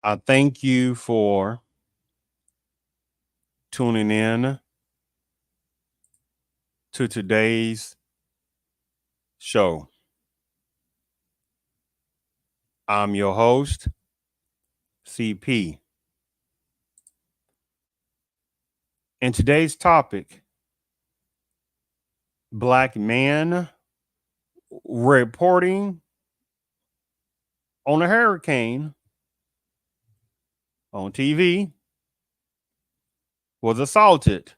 I thank you for tuning in to today's show. I'm your host, CP. And today's topic, Black man reporting on a hurricane on TV was assaulted.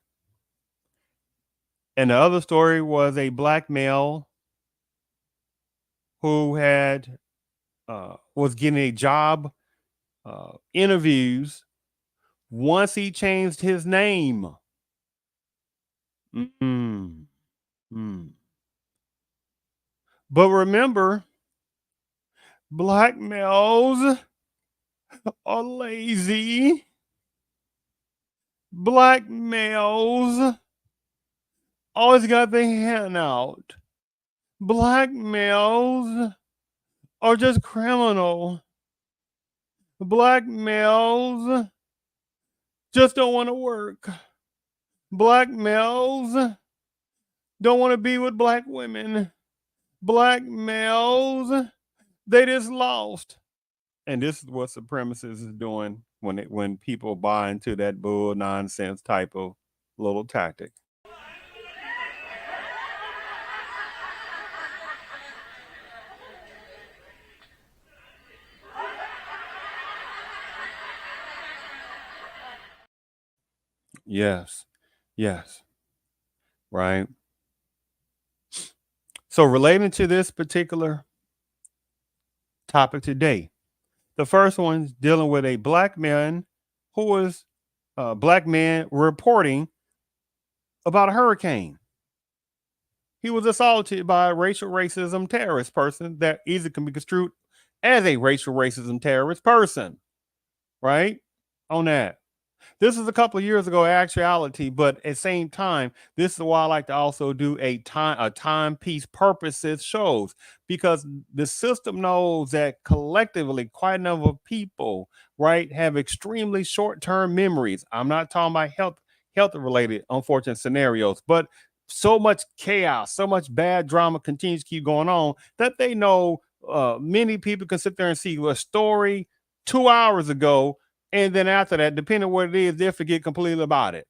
And the other story was a black male who had was getting a job interviews once he changed his name. Mm, mm. But remember, black males are lazy. Black males always got their hand out. Black males are just criminal. Black males just don't want to work. Black males don't want to be with black women. Black males, they just lost. And this is what supremacists is doing when people buy into that bull nonsense type of little tactic. Yes. Yes. Right. So relating to this particular topic today, the first one's dealing with a black man who was a black man reporting about a hurricane. He was assaulted by a racial racism terrorist person that easily can be construed as a racial racism terrorist person, right? On that. This is a couple of years ago, actuality, but at the same time, this is why I like to also do a timepiece purposes shows, because the system knows that collectively quite a number of people, right, have extremely short-term memories. I'm not talking about health related unfortunate scenarios, but so much chaos, so much bad drama continues to keep going on that they know many people can sit there and see a story 2 hours ago, and then after that, depending on what it is, they'll forget completely about it.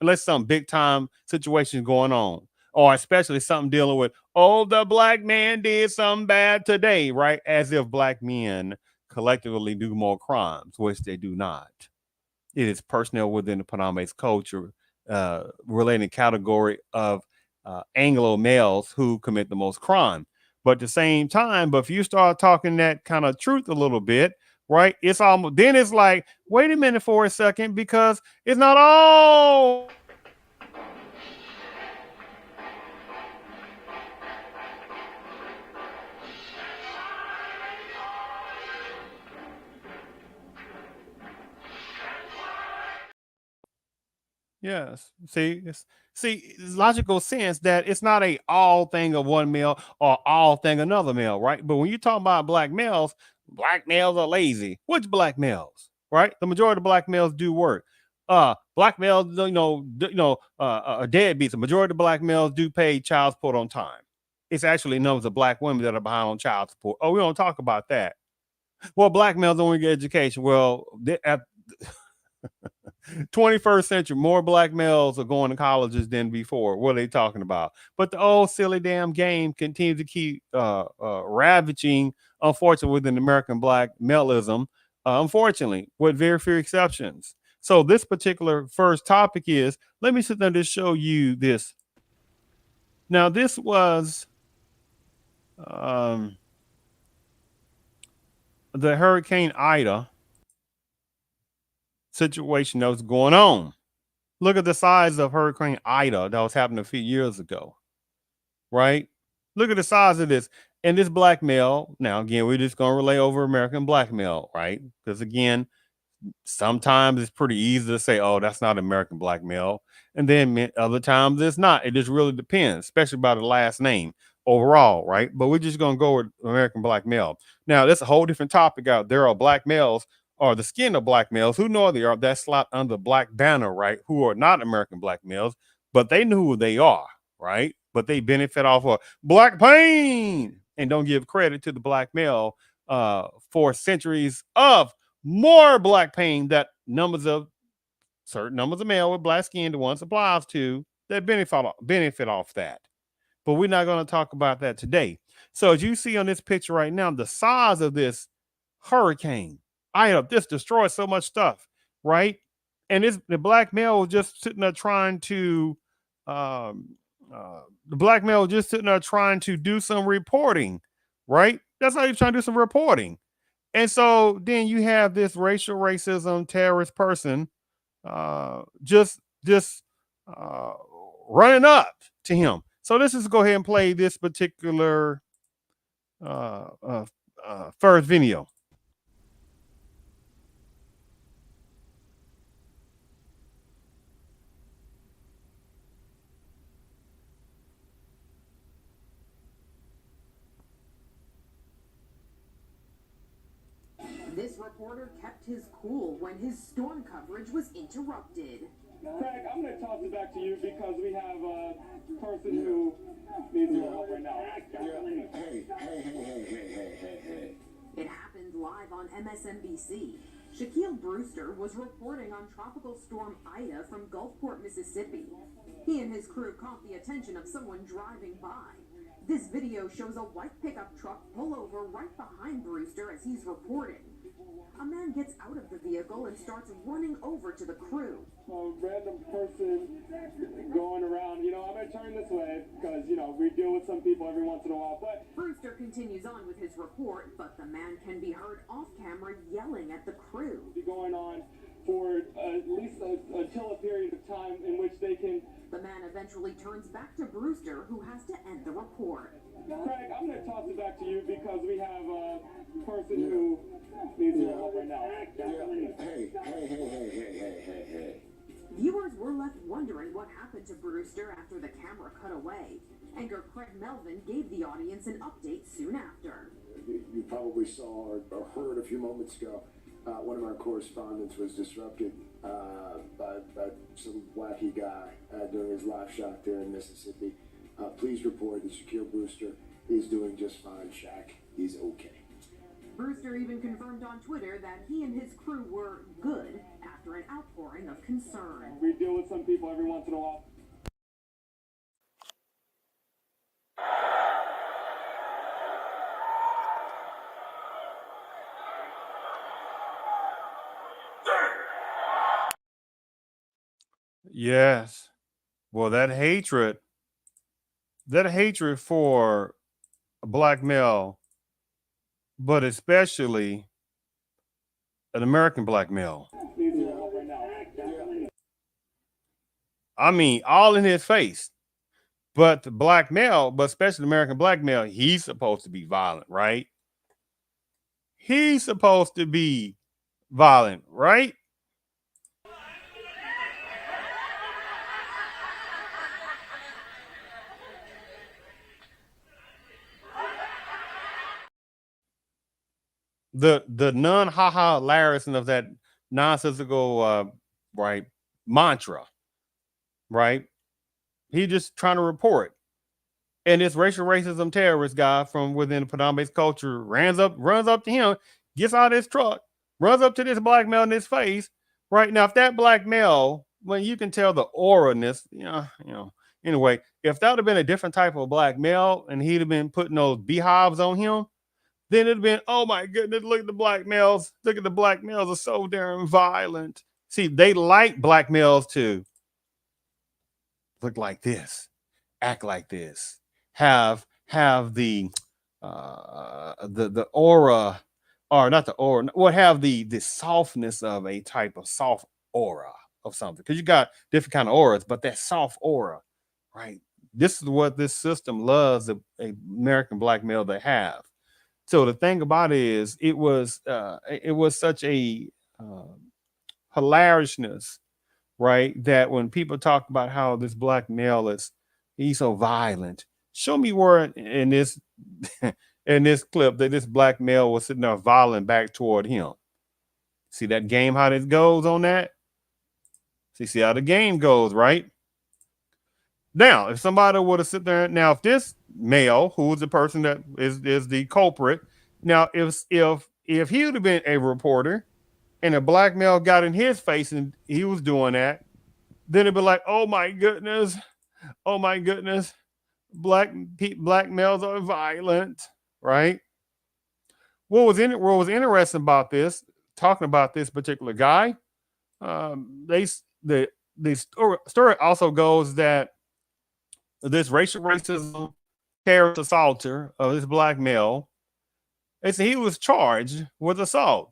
Unless some big time situation going on. Or especially something dealing with, oh, the black man did something bad today, right? As if black men collectively do more crimes, which they do not. It is personnel within the Panamese culture relating category of Anglo males who commit the most crime. But at the same time, but if you start talking that kind of truth a little bit, right? It's almost then it's like, wait a minute for a second, because it's not all. Yes. It's logical sense that it's not a all thing of one male or all thing another male, right? But when you talk about black males are lazy. Which black males, right? The majority of black males do work. Black males, deadbeats. The majority of black males do pay child support on time. It's actually numbers of black women that are behind on child support. Oh, we don't talk about that. Well, black males don't get education. Well, at 21st century, more black males are going to colleges than before. What are they talking about? But the old silly damn game continues to keep ravaging, unfortunately, within American black maleism, unfortunately, with very few exceptions. So this particular first topic is, let me sit down to show you this. Now, this was the Hurricane Ida situation that was going on. Look at the size of Hurricane Ida that was happening a few years ago, right? Look at the size of this. And this black male, now again, we're just going to relay over American black male, right? Because again, sometimes it's pretty easy to say, oh, that's not American black male. And then other times it's not. It just really depends, especially by the last name overall, right? But we're just going to go with American black male. Now, that's a whole different topic out there. Are black males or the skin of black males who know they are that slot under the black banner, right? Who are not American black males, but they know who they are, right? But they benefit off of black pain and don't give credit to the black male for centuries of more black pain that numbers of certain numbers of male with black skin, the ones applies to, that benefit off that. But we're not going to talk about that today. So as you see on this picture right now, the size of this hurricane, this destroyed so much stuff, right? And the black male was just sitting there trying to, um, the black male was just sitting there trying to do some reporting, right? That's how you're trying to do some reporting. And so then you have this racial racism terrorist person just uh, running up to him. So let's just go ahead and play this particular uh, uh, first video. This reporter kept his cool when his storm coverage was interrupted. Craig, I'm going to toss it back to you because we have a person who needs your help right now. Hey. It happened live on MSNBC. Shaquille Brewster was reporting on Tropical Storm Ida from Gulfport, Mississippi. He and his crew caught the attention of someone driving by. This video shows a white pickup truck pull over right behind Brewster as he's reporting. A man gets out of the vehicle and starts running over to the crew. A random person going around, I'm going to turn this way because, we deal with some people every once in a while, but... Brewster continues on with his report, but the man can be heard off camera yelling at the crew. Going on for at least until a period of time in which they can... The man eventually turns back to Brewster, who has to end the report. Craig, I'm going to toss it back to you because we have a person who needs your help right now. Hey. Viewers were left wondering what happened to Brewster after the camera cut away. Anchor Craig Melvin gave the audience an update soon after. You probably saw or heard a few moments ago, one of our correspondents was disrupted by some wacky guy during his live shot there in Mississippi. Please report that Shaquille Brewster is doing just fine. Shaq is okay. Brewster even confirmed on Twitter that he and his crew were good after an outpouring of concern. We deal with some people every once in a while. Yes. Well, that hatred for a black male, but especially an American black male. I mean, all in his face. But the black male, but especially the American black male, he's supposed to be violent, right? He's supposed to be violent, right? The non haha hilarious of that nonsensical right mantra, right? He just trying to report. And this racial racism terrorist guy from within the predominant culture runs up to him, gets out of his truck, runs up to this black male in his face. Right now, if that black male, when you can tell the aura-ness, anyway, if that would have been a different type of black male and he'd have been putting those beehives on him, then it'd have been, oh my goodness, look at the black males. Look at the black males are so damn violent. See, they like black males to look like this, act like this, have the aura, or not the aura, what have the softness of a type of soft aura of something. Because you got different kind of auras, but that soft aura, right? This is what this system loves a American black male to have. So the thing about it is, it was such a hilariousness, right? That when people talk about how this black male he's so violent, show me where in this in this clip that this black male was sitting there violent back toward him. See that game, how this goes on that? See how the game goes, right? Now, if somebody were to sit there, now if this male, who is the person that is the culprit, now if he would have been a reporter and a black male got in his face and he was doing that, then it'd be like, oh my goodness, black males are violent, right? What was interesting about this, talking about this particular guy, the story also goes that this racial racism terrorist assaulter of this black male, they said he was charged with assault.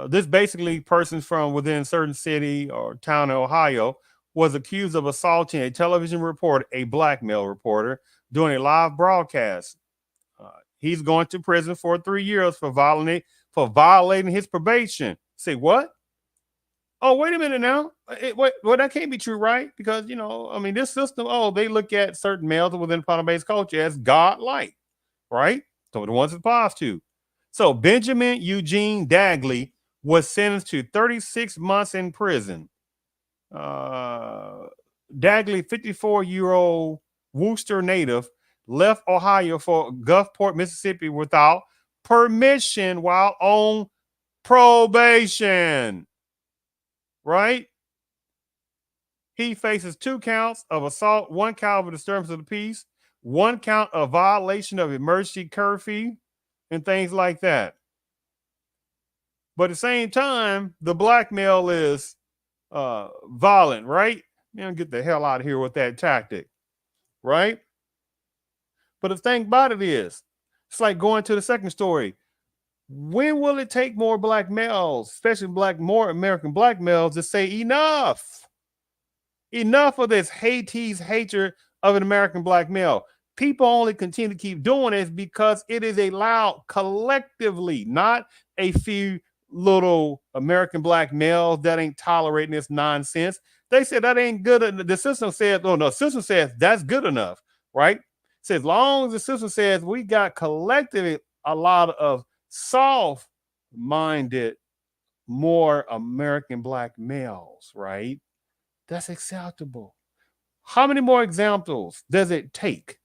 This basically person from within a certain city or town in Ohio was accused of assaulting a television reporter, a black male reporter, during a live broadcast. He's going to prison for 3 years for violating his probation. Say what? Oh, wait a minute now. Well, that can't be true, right? Because, this system, they look at certain males within poly-based culture as godlike, right? So the ones it's applies to. So Benjamin Eugene Dagley was sentenced to 36 months in prison. Dagley, 54-year-old Worcester native, left Ohio for Gulfport, Mississippi without permission while on probation. Right? He faces 2 counts of assault, 1 count of disturbance of the peace, 1 count of violation of emergency curfew, and things like that. But at the same time, the black male is violent, right? Get the hell out of here with that tactic, right? But the thing about it is, it's like going to the second story. When will it take more black males, especially more American black males, to say enough? Enough of this hatred of an American black male. People only continue to keep doing this because it is allowed collectively, not a few little American black males that ain't tolerating this nonsense. They said that ain't good. The system says, the system says that's good enough, right? So as long as the system says we got collectively a lot of soft-minded, more American black males, right? That's acceptable. How many more examples does it take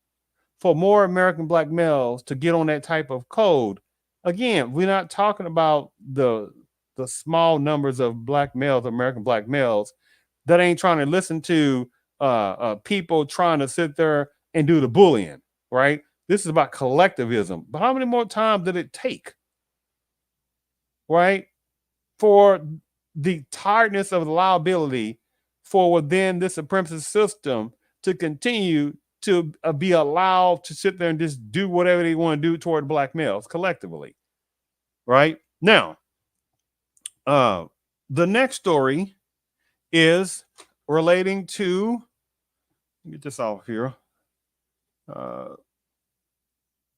for more American black males to get on that type of code? Again, we're not talking about the small numbers of black males, American black males, that ain't trying to listen to people trying to sit there and do the bullying, right? This is about collectivism. But how many more times did it take, right, for the tiredness of the liability for within this supremacist system to continue to be allowed to sit there and just do whatever they want to do toward black males collectively, right? Now, the next story is relating to, get this off here.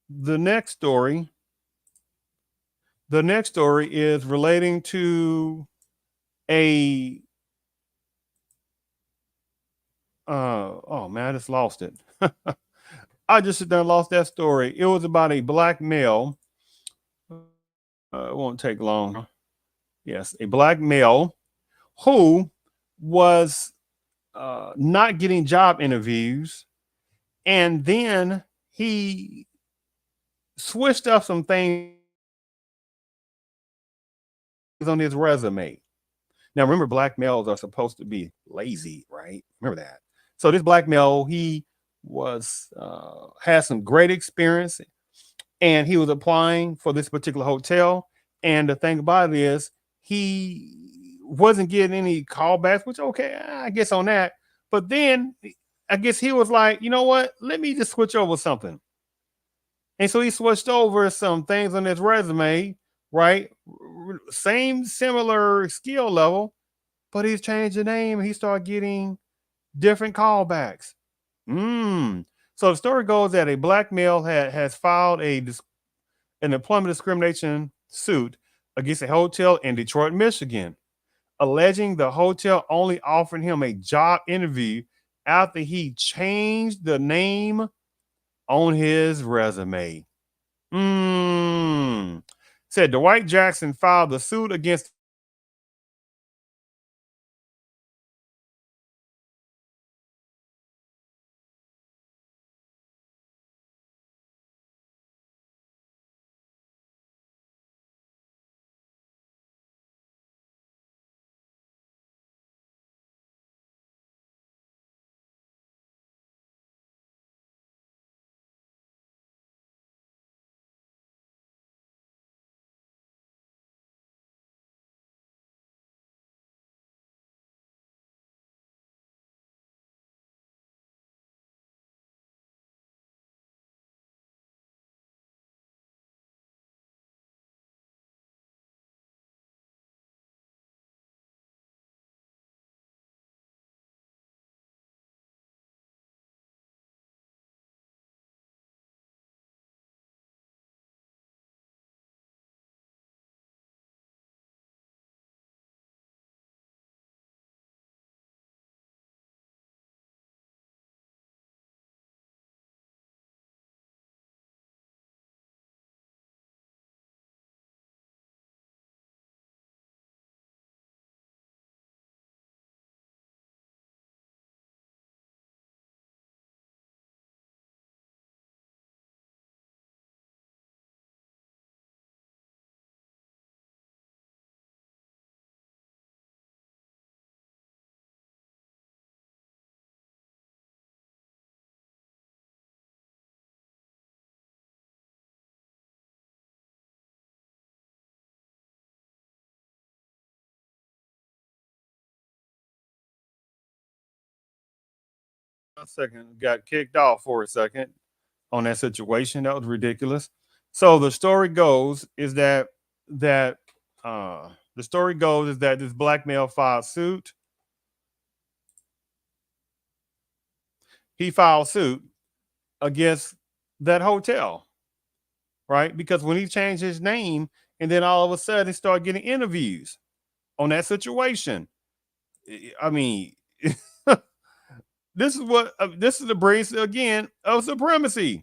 The next story is relating to a oh man, I just lost it. I just sit there and lost that story. It was about a black male. It won't take long. Yes, a black male who was not getting job interviews, and then he switched up some things on his resume. Now, remember, black males are supposed to be lazy, right? Remember that. So this black male, he was had some great experience, and he was applying for this particular hotel. And the thing about it is, he wasn't getting any callbacks, which okay, I guess on that. But then I guess he was like, you know what? Let me just switch over something. And so he switched over some things on his resume, right? Same similar skill level, but he's changed the name and he started getting different callbacks. So the story goes that a black male has filed an employment discrimination suit against a hotel in Detroit, Michigan, alleging the hotel only offered him a job interview after he changed the name on his resume. Said Dwight Jackson filed the suit against a second, got kicked off for a second on that situation. That was ridiculous. So the story goes is that the story goes is that this black male filed suit. He filed suit against that hotel, right? Because when he changed his name, and then all of a sudden he started getting interviews on that situation. I mean, this is the brace again of supremacy.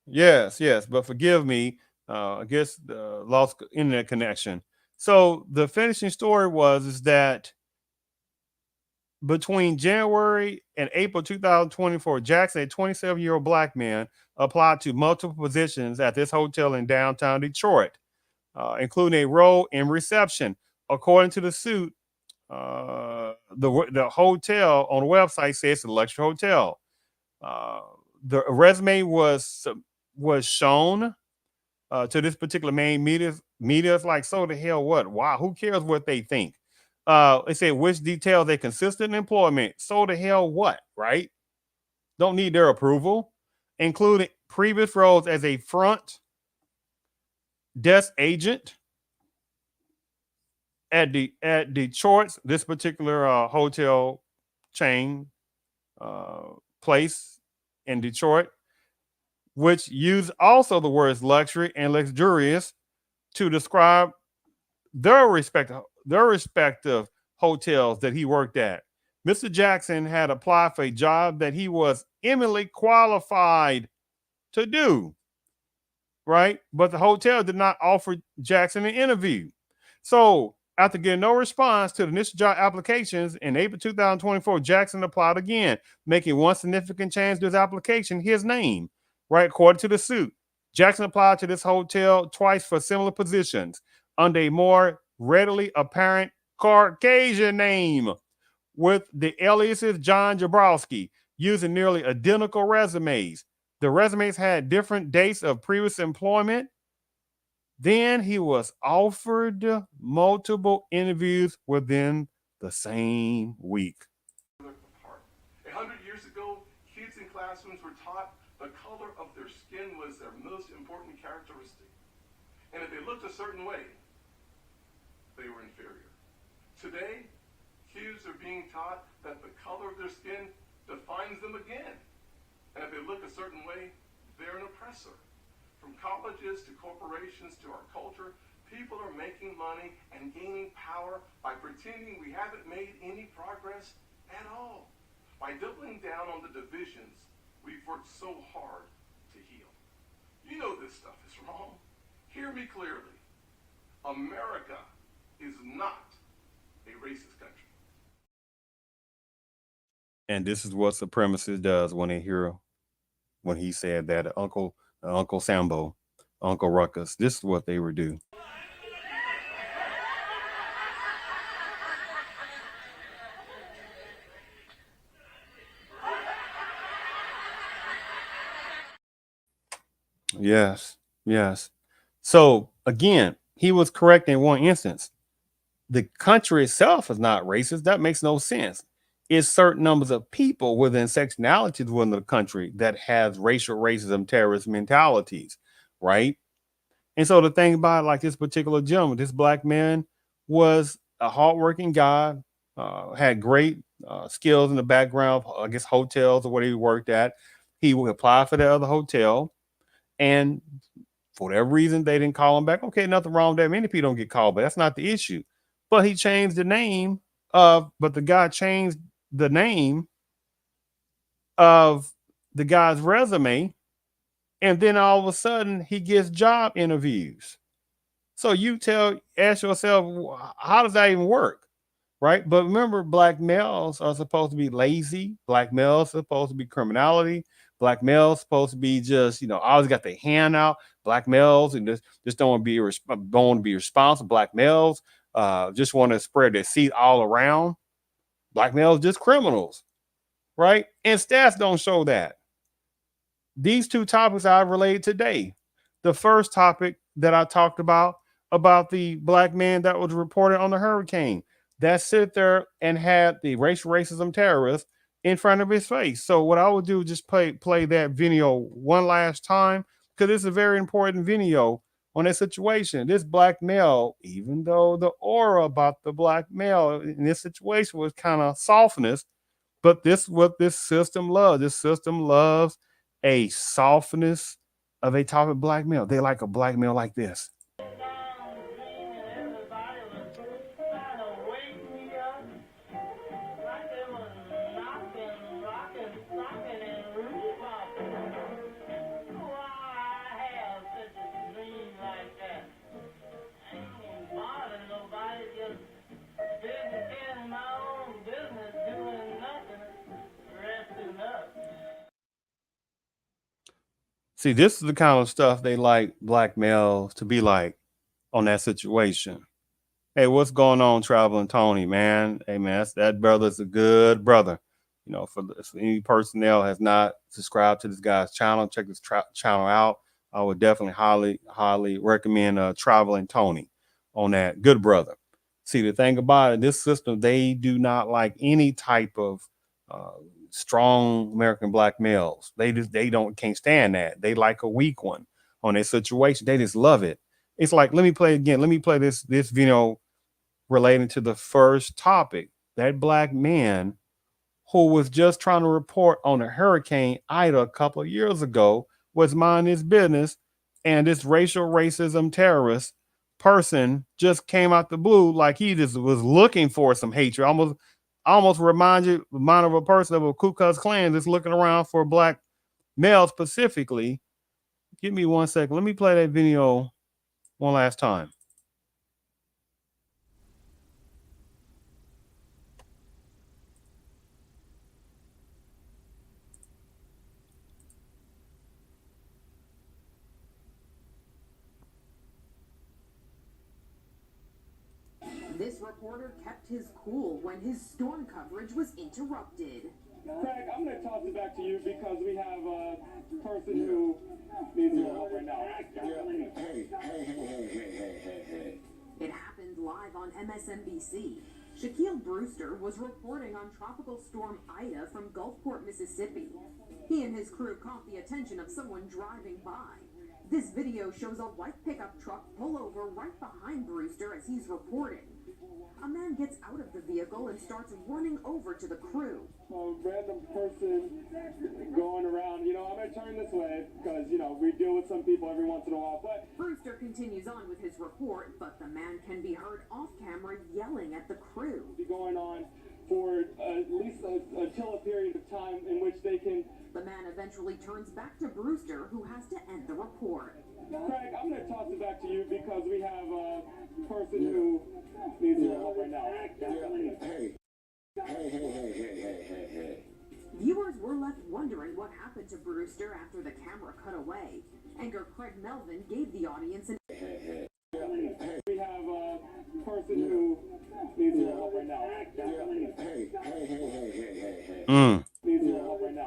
Yes, yes, but forgive me. I guess the lost internet connection. So the finishing story was is that between January and April 2024, Jackson, a 27-year-old black man, applied to multiple positions at this hotel in downtown Detroit, including a role in reception. According to the suit, the hotel on the website says it's a luxury hotel. Uh, the resume was shown to this particular main media. Media's like, so the hell what? Wow, who cares what they think? They say which details they consistent employment. So the hell what? Right? Don't need their approval, including previous roles as a front desk agent at Detroit's this particular hotel chain uh, place in Detroit, which use also the words luxury and luxurious to describe their respective hotels that he worked at. Mr. Jackson had applied for a job that he was eminently qualified to do, right? But the hotel did not offer Jackson an interview. So, after getting no response to the initial job applications in April 2024, Jackson applied again, making one significant change to his application, his name, right? According to the suit, Jackson applied to this hotel twice for similar positions under a more readily apparent Caucasian name with the aliases John Jabrowski, using nearly identical resumes. The resumes had different dates of previous employment. Then he was offered multiple interviews within the same week. 100 years ago, kids in classrooms were taught the color of their skin was their most important characteristic. And if they looked a certain way, they were inferior. Today, kids are being taught that the color of their skin defines them again. And if they look a certain way, they're an oppressor. From colleges to corporations to our culture, people are making money and gaining power power by pretending we haven't made any progress at all. By doubling down on the divisions we've worked so hard to heal. You know this stuff is wrong. Hear me clearly. America is not a racist country. And this is what supremacist does when they hear when he said that Uncle Sambo, Uncle Ruckus. This is what they would do. Yes, yes. So again, he was correct in one instance. The country itself is not racist. That makes no sense. It's certain numbers of people within sectionalities within the country that has racial racism, terrorist mentalities, right? And so the thing about it, like this particular gentleman, this black man was a hardworking guy, had great skills in the background, I guess hotels or where he worked at. He would apply for the other hotel, and for whatever reason, they didn't call him back. Okay, nothing wrong with that. Many people don't get called, but that's not the issue. But he changed the name but the guy changed the name of the guy's resume, and then all of a sudden he gets job interviews. So ask yourself, how does that even work? Right. But remember, black males are supposed to be lazy. Black males are supposed to be criminality. Black males supposed to be just, always got their hand out. Black males and just don't want to be responsible. Black males just want to spread their seed all around. Black males just criminals, right? And stats don't show that. These two topics I relayed today. The first topic that I talked about the black man that was reported on the hurricane, that sit there and had the racial racism terrorist in front of his face. So what I would do is just play that video one last time, because it's a very important video on that situation. This black male, even though the aura about the black male in this situation was kind of softness, but this is what this system loves. This system loves a softness of a type of black male. They like a black male like this. See, this is the kind of stuff they like black males to be like on that situation. Hey, what's going on, Traveling Tony, man? Hey, man, that brother's a good brother. For any personnel has not subscribed to this guy's channel, check this channel out. I would definitely highly recommend Traveling Tony on that. Good brother. See, the thing about it, this system, they do not like any type of strong American black males. They can't stand that. They like a weak one on their situation. They just love it. It's like, let me play again. Let me play this video relating to the first topic. That black man who was just trying to report on a Hurricane Ida a couple of years ago was minding his business, and this racial racism terrorist person just came out the blue like he just was looking for some hatred. Almost remind of a person of a Ku Klux Klan that's looking around for black males specifically. Give me 1 second. Let me play that video one last time. This reporter kept his cool when his storm coverage was interrupted. Craig, I'm going to toss it back to you because we have a person who needs your help right now. Hey. It happened live on MSNBC. Shaquille Brewster was reporting on Tropical Storm Ida from Gulfport, Mississippi. He and his crew caught the attention of someone driving by. This video shows a white pickup truck pull over right behind Brewster as he's reporting. A man gets out of the vehicle and starts running over to the crew. A random person going around, I'm going to turn this way because, we deal with some people every once in a while, but... Brewster continues on with his report, but the man can be heard off camera yelling at the crew. Be going on for at least until a period of time in which they can... The man eventually turns back to Brewster, who has to end the report. Craig, I'm going to toss it back to you because we have a person who needs your help right now. Hey. Viewers were left wondering what happened to Brewster after the camera cut away. Anchor Craig Melvin gave the audience an... We have a person who needs your help right now. Needs your help right now.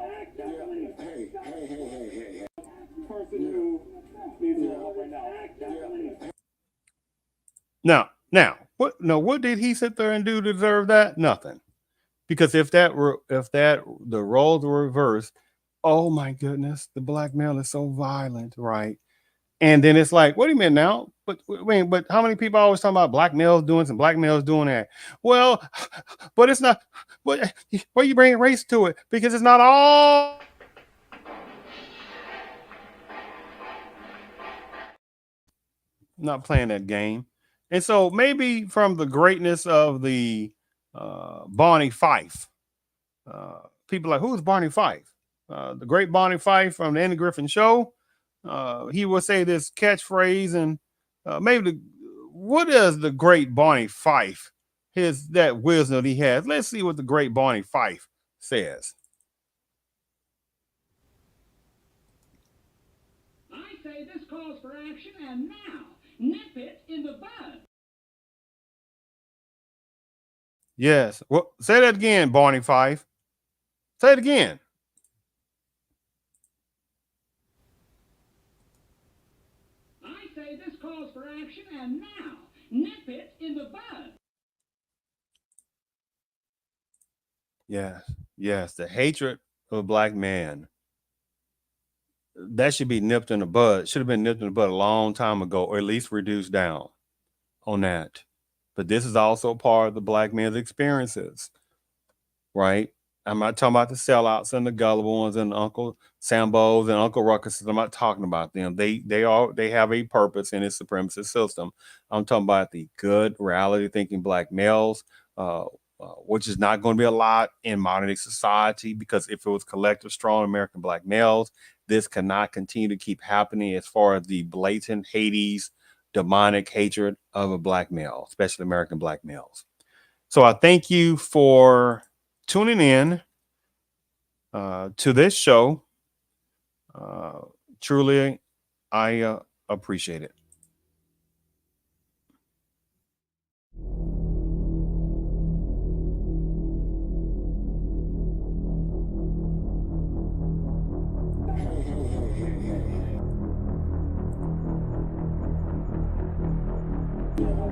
Person who needs your help right now. Now, what did he sit there and do to deserve that? Nothing. Because if the roles were reversed, oh my goodness, the black male is so violent, right? And then it's like, what do you mean now? But how many people always talking about black males doing some black males doing that? Well, but it's not. But why you bring race to it? Because it's not all. Not playing that game. And so maybe from the greatness of the Barney Fife, people like, who's Barney Fife? The great Barney Fife from the Andy Griffin Show. He will say this catchphrase, and what is the great Barney Fife? That wisdom he has. Let's see what the great Barney Fife says. I say this calls for action, and now nip it in the bud. Yes. Well, say that again, Barney Fife. Say it again. I say this calls for action, and now nip it in the bud. Yes. The hatred of a black man. That should be nipped in the bud. Should have been nipped in the bud a long time ago, or at least reduced down on that. But this is also part of the black man's experiences, right? I'm not talking about the sellouts and the gullible ones and Uncle Sambos and Uncle Ruckuses. I'm not talking about them. They have a purpose in this supremacist system. I'm talking about the good, reality thinking black males, which is not going to be a lot in modern day society, because if it was collective, strong American black males, this cannot continue to keep happening as far as the blatant Hades, demonic hatred of a black male, especially American black males. So I thank you for tuning in to this show. Truly, I appreciate it. Yeah.